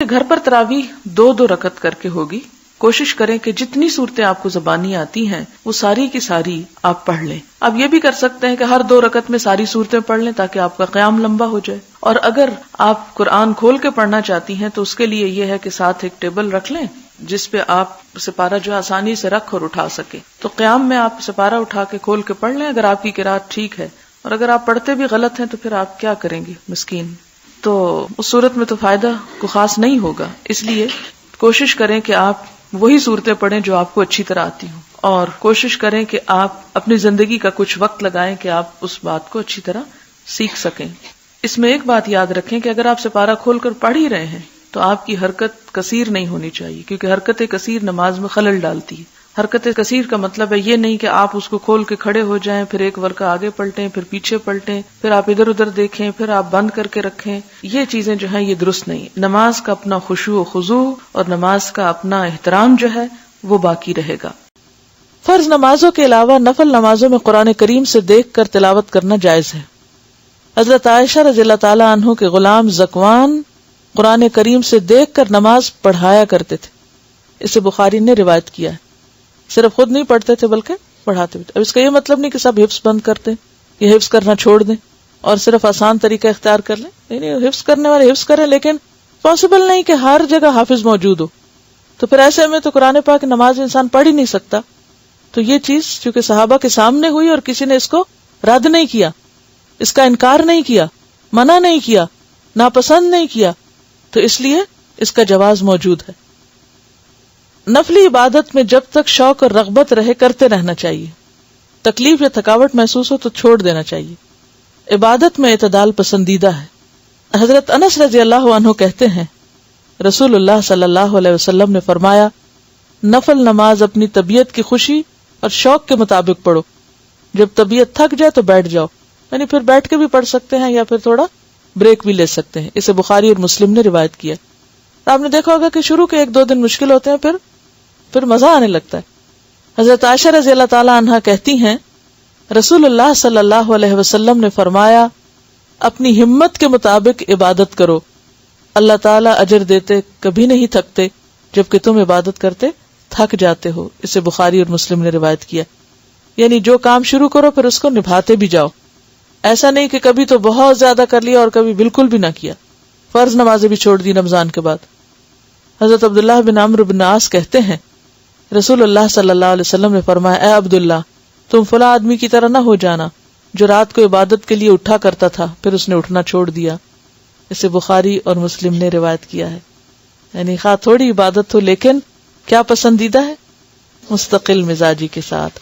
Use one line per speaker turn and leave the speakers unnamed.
گھر پر تراویح 2-2 رکعت کر کے ہوگی. کوشش کریں کہ جتنی صورتیں آپ کو زبانی آتی ہیں وہ ساری کی ساری آپ پڑھ لیں. آپ یہ بھی کر سکتے ہیں کہ ہر 2 رکعت میں ساری صورتیں پڑھ لیں تاکہ آپ کا قیام لمبا ہو جائے. اور اگر آپ قرآن کھول کے پڑھنا چاہتی ہیں تو اس کے لیے یہ ہے کہ ساتھ ایک ٹیبل رکھ لیں جس پہ آپ سپارہ جو آسانی سے رکھ اور اٹھا سکیں. تو قیام میں آپ سپارہ اٹھا کے کھول کے پڑھ لیں اگر آپ کی قرات ٹھیک ہے. اور اگر آپ پڑھتے بھی غلط ہیں تو پھر آپ کیا کریں گے مسکین. تو اس صورت میں تو فائدہ کو خاص نہیں ہوگا. اس لیے کوشش کریں کہ آپ وہی صورتیں پڑھیں جو آپ کو اچھی طرح آتی ہوں، اور کوشش کریں کہ آپ اپنی زندگی کا کچھ وقت لگائیں کہ آپ اس بات کو اچھی طرح سیکھ سکیں. اس میں ایک بات یاد رکھیں کہ اگر آپ سپارہ کھول کر پڑھ ہی رہے ہیں تو آپ کی حرکت کثیر نہیں ہونی چاہیے، کیونکہ حرکت کثیر نماز میں خلل ڈالتی ہے. حرکت کثیر کا مطلب ہے یہ نہیں کہ آپ اس کو کھول کے کھڑے ہو جائیں، پھر ایک ورقہ آگے پلٹیں، پھر پیچھے پلٹیں، پھر آپ ادھر ادھر دیکھیں، پھر آپ بند کر کے رکھیں. یہ چیزیں جو ہیں یہ درست نہیں. نماز کا اپنا خشوع و خضوع اور نماز کا اپنا احترام جو ہے وہ باقی رہے گا. فرض نمازوں کے علاوہ نفل نمازوں میں قرآن کریم سے دیکھ کر تلاوت کرنا جائز ہے. حضرت عائشہ رضی اللہ تعالی عنہ کے غلام ذکوان قرآن کریم سے دیکھ کر نماز پڑھایا کرتے تھے. اسے بخاری نے روایت کیا ہے. صرف خود نہیں پڑھتے تھے بلکہ پڑھاتے بھی تھے. اب اس کا یہ مطلب نہیں کہ سب حفظ بند کر دیں یا حفظ کرنا چھوڑ دیں اور صرف آسان طریقہ اختیار کر لیں. نہیں، حفظ کرنے والے حفظ کریں، لیکن پاسبل نہیں کہ ہر جگہ حافظ موجود ہو. تو پھر ایسے میں تو قرآن پاک نماز انسان پڑھ ہی نہیں سکتا. تو یہ چیز چونکہ صحابہ کے سامنے ہوئی اور کسی نے اس کو رد نہیں کیا، اس کا انکار نہیں کیا، منع نہیں کیا، ناپسند نہیں کیا، تو اس لیے اس کا جواز موجود ہے. نفلی عبادت میں جب تک شوق اور رغبت رہے کرتے رہنا چاہیے. تکلیف یا تھکاوٹ محسوس ہو تو چھوڑ دینا چاہیے. عبادت میں اعتدال پسندیدہ ہے. حضرت انس رضی اللہ عنہ کہتے ہیں رسول اللہ صلی اللہ علیہ وسلم نے فرمایا، نفل نماز اپنی طبیعت کی خوشی اور شوق کے مطابق پڑھو. جب طبیعت تھک جائے تو بیٹھ جاؤ، یعنی پھر بیٹھ کے بھی پڑھ سکتے ہیں یا پھر تھوڑا بریک بھی لے سکتے ہیں. اسے بخاری اور مسلم نے روایت کیا. آپ نے دیکھا ہوگا کہ شروع کے 1-2 دن مشکل ہوتے ہیں، پھر مزہ آنے لگتا ہے. حضرت عائشہ رضی اللہ تعالی عنہا کہتی ہیں رسول اللہ صلی اللہ علیہ وسلم نے فرمایا، اپنی ہمت کے مطابق عبادت کرو، اللہ تعالیٰ اجر دیتے کبھی نہیں تھکتے جبکہ تم عبادت کرتے تھک جاتے ہو. اسے بخاری اور مسلم نے روایت کیا. یعنی جو کام شروع کرو پھر اس کو نبھاتے بھی جاؤ. ایسا نہیں کہ کبھی تو بہت زیادہ کر لیا اور کبھی بالکل بھی نہ کیا. فرض نمازیں بھی چھوڑ دی رمضان کے بعد. حضرت عبداللہ بن عمرو بن عاص کہتے ہیں رسول اللہ صلی اللہ علیہ وسلم نے فرمایا، اے عبداللہ، تم فلاں آدمی کی طرح نہ ہو جانا جو رات کو عبادت کے لیے اٹھا کرتا تھا پھر اس نے اٹھنا چھوڑ دیا. اسے بخاری اور مسلم نے روایت کیا ہے. یعنی خواہ تھوڑی عبادت ہو لیکن کیا پسندیدہ ہے؟ مستقل مزاجی کے ساتھ.